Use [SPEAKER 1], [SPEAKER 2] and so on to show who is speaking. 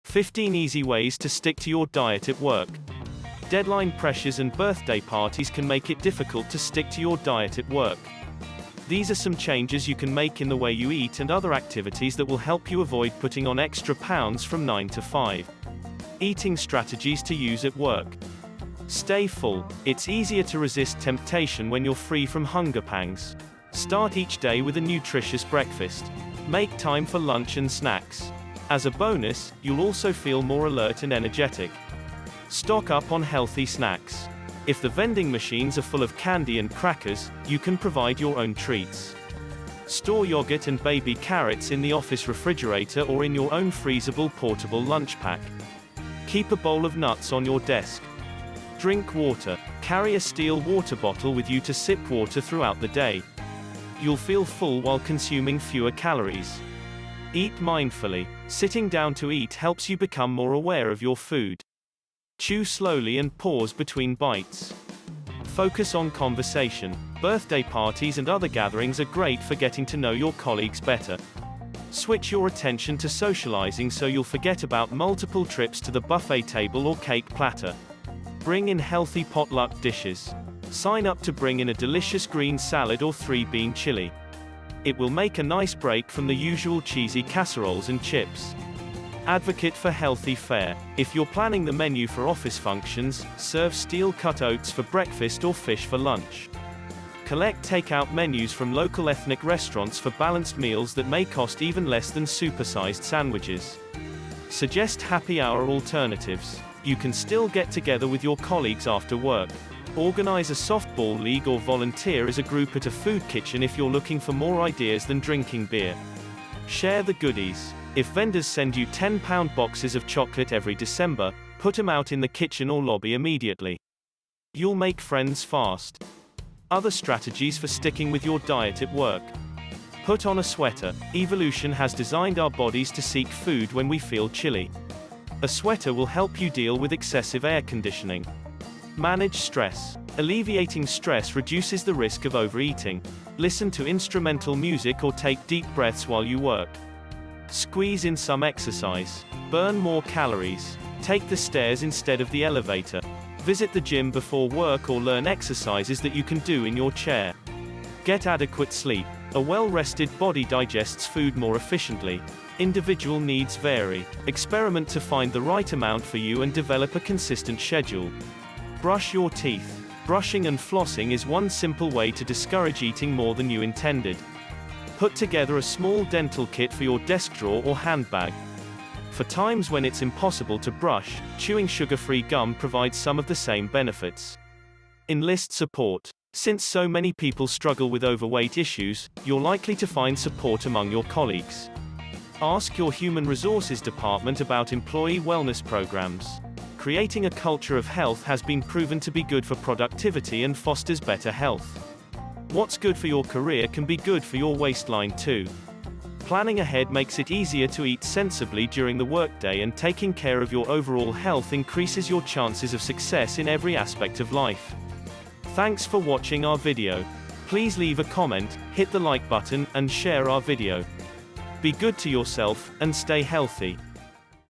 [SPEAKER 1] 15 easy ways to stick to your diet at work. Deadline pressures and birthday parties can make it difficult to stick to your diet at work. These are some changes you can make in the way you eat and other activities that will help you avoid putting on extra pounds from 9 to 5. Eating strategies to use at work. Stay full. It's easier to resist temptation when you're free from hunger pangs. Start each day with a nutritious breakfast. Make time for lunch and snacks. As a bonus, you'll also feel more alert and energetic. Stock up on healthy snacks. If the vending machines are full of candy and crackers, you can provide your own treats. Store yogurt and baby carrots in the office refrigerator or in your own freezable portable lunch pack. Keep a bowl of nuts on your desk. Drink water. Carry a steel water bottle with you to sip water throughout the day. You'll feel full while consuming fewer calories. Eat mindfully. Sitting down to eat helps you become more aware of your food. Chew slowly and pause between bites. Focus on conversation. Birthday parties and other gatherings are great for getting to know your colleagues better. Switch your attention to socializing so you'll forget about multiple trips to the buffet table or cake platter. Bring in healthy potluck dishes. Sign up to bring in a delicious green salad or 3-bean chili. It will make a nice break from the usual cheesy casseroles and chips. Advocate for healthy fare. If you're planning the menu for office functions, serve steel-cut oats for breakfast or fish for lunch. Collect takeout menus from local ethnic restaurants for balanced meals that may cost even less than supersized sandwiches. Suggest happy hour alternatives. You can still get together with your colleagues after work. Organize a softball league or volunteer as a group at a food kitchen if you're looking for more ideas than drinking beer. Share the goodies. If vendors send you 10-pound boxes of chocolate every December, put them out in the kitchen or lobby immediately. You'll make friends fast. Other strategies for sticking with your diet at work. Put on a sweater. Evolution has designed our bodies to seek food when we feel chilly. A sweater will help you deal with excessive air conditioning. Manage stress. Alleviating stress reduces the risk of overeating. Listen to instrumental music or take deep breaths while you work. Squeeze in some exercise. Burn more calories. Take the stairs instead of the elevator. Visit the gym before work or learn exercises that you can do in your chair. Get adequate sleep. A well-rested body digests food more efficiently. Individual needs vary. Experiment to find the right amount for you and develop a consistent schedule. Brush your teeth. Brushing and flossing is one simple way to discourage eating more than you intended. Put together a small dental kit for your desk drawer or handbag. For times when it's impossible to brush, chewing sugar-free gum provides some of the same benefits. Enlist support. Since so many people struggle with overweight issues, you're likely to find support among your colleagues. Ask your human resources department about employee wellness programs. Creating a culture of health has been proven to be good for productivity and fosters better health. What's good for your career can be good for your waistline too. Planning ahead makes it easier to eat sensibly during the workday, and taking care of your overall health increases your chances of success in every aspect of life. Thanks for watching our video. Please leave a comment, hit the like button, and share our video. Be good to yourself, and stay healthy.